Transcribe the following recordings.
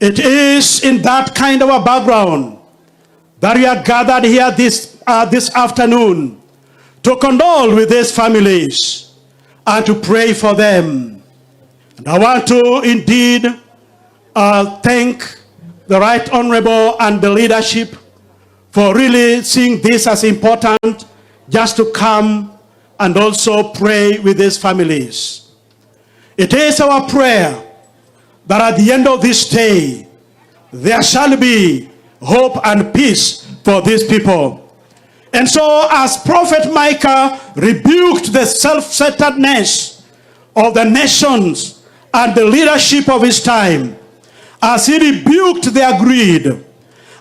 It is in that kind of a background that we are gathered here this afternoon to condole with these families and to pray for them. And I want to indeed thank the Right Honorable and the leadership for really seeing this as important, just to come and also pray with these families. It is our prayer that at the end of this day, there shall be hope and peace for these people. And so as Prophet Micah rebuked the self-centeredness of the nations and the leadership of his time, as he rebuked their greed,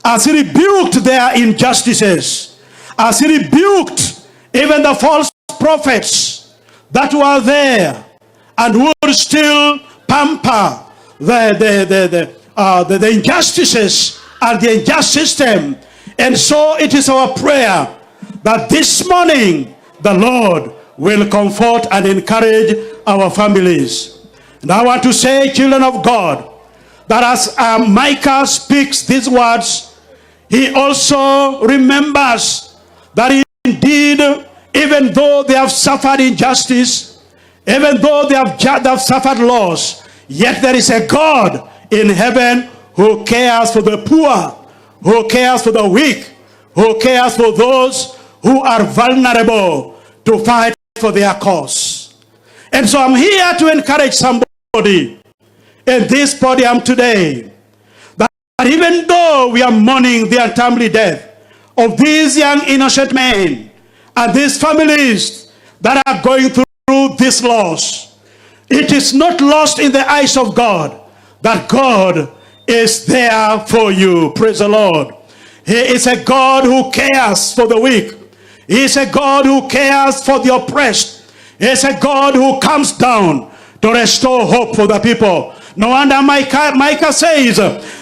as he rebuked their injustices, as he rebuked even the false prophets that were there and would still pamper the injustices and the unjust system. And so it is our prayer that this morning the Lord will comfort and encourage our families. And I want to say, children of God, that as Micah speaks these words, he also remembers that indeed, even though they have suffered injustice, even though they have suffered loss, yet there is a God in heaven who cares for the poor, who cares for the weak, who cares for those who are vulnerable to fight for their cause. And so I'm here to encourage somebody in this podium today, that even though we are mourning the untimely death of these young innocent men and these families that are going through this loss, it is not lost in the eyes of God that God is there for you. Praise the Lord. He is a God who cares for the weak. He is a God who cares for the oppressed. He is a God who comes down to restore hope for the people. No wonder Micah says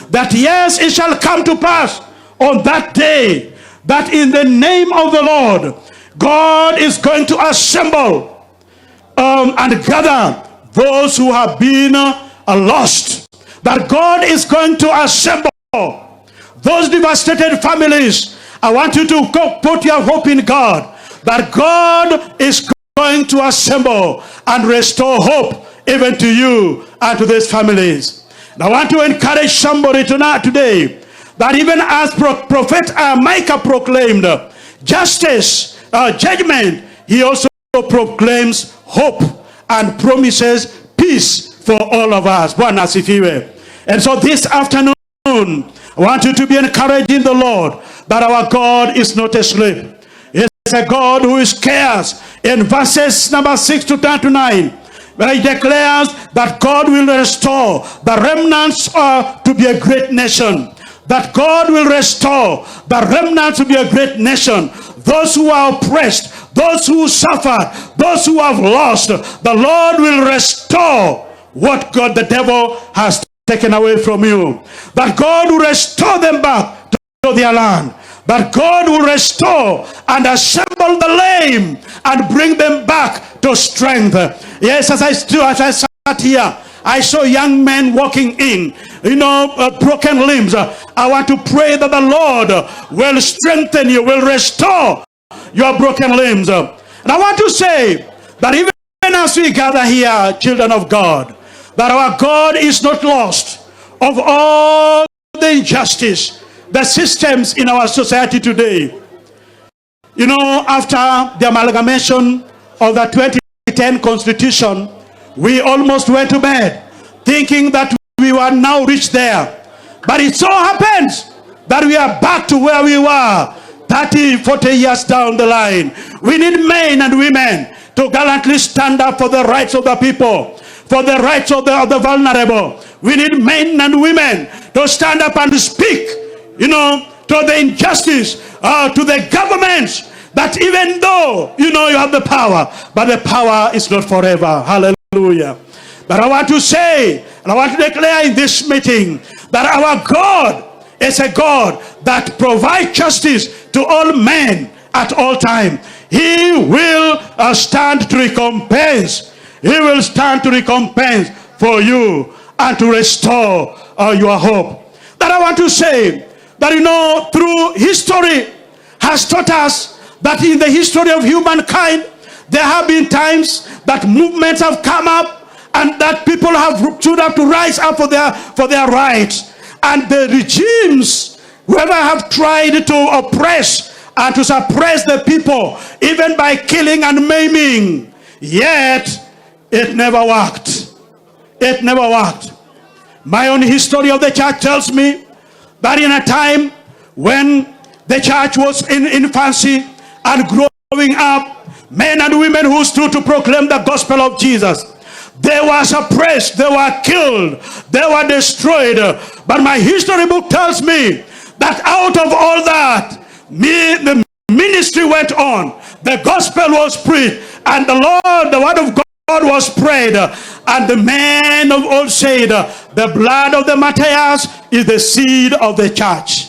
that yes, it shall come to pass on that day that in the name of the Lord, God is going to assemble and gather those who have been lost. That God is going to assemble those devastated families. I want you to go put your hope in God, that God is going to assemble and restore hope even to you and to these families. And I want to encourage somebody today that even as Prophet Micah proclaimed justice, judgment, he also proclaims hope and promises peace for all of us. And so this afternoon, I want you to be encouraged in the Lord that our God is not asleep. He is a God who is cares. In verses number 6 to 10 to 9, where he declares that God will restore the remnants to be a great nation. That God will restore the remnants to be a great nation. Those who are oppressed, those who suffer, those who have lost, the Lord will restore what God the devil has taken away from you. That God will restore them back to their land. That God will restore and assemble the lame and bring them back to strength. Yes, as I sat here, I saw young men walking in, broken limbs. I want to pray that the Lord will strengthen you, will restore your broken limbs. And I want to say that even as we gather here, children of God, that our God is not lost of all the injustice, the systems in our society today. After the amalgamation of the 2010 Constitution, we almost went to bed thinking that we were now reached there. But it so happens that we are back to where we were 30, 40 years down the line. We need men and women to gallantly stand up for the rights of the people, for the rights of the vulnerable. We need men and women to stand up and speak, to the injustice, to the governments, that even though, you have the power, but the power is not forever. Hallelujah. But I want to say, and I want to declare in this meeting, that our God is a God that provides justice to all men at all time. He will stand to recompense. He will stand to recompense for you and to restore your hope. That I want to say that, through history has taught us that in the history of humankind, there have been times that movements have come up and that people have stood up to rise up for their rights. And the regimes, whoever have tried to oppress and to suppress the people, even by killing and maiming, yet it never worked. It never worked. My own history of the church tells me that in a time when the church was in infancy and growing up, men and women who stood to proclaim the gospel of Jesus, they were suppressed, they were killed, they were destroyed. But my history book tells me that out of all that, the ministry went on, the gospel was preached, and the word of God was prayed, and the men of old said, the blood of the martyrs is the seed of the church.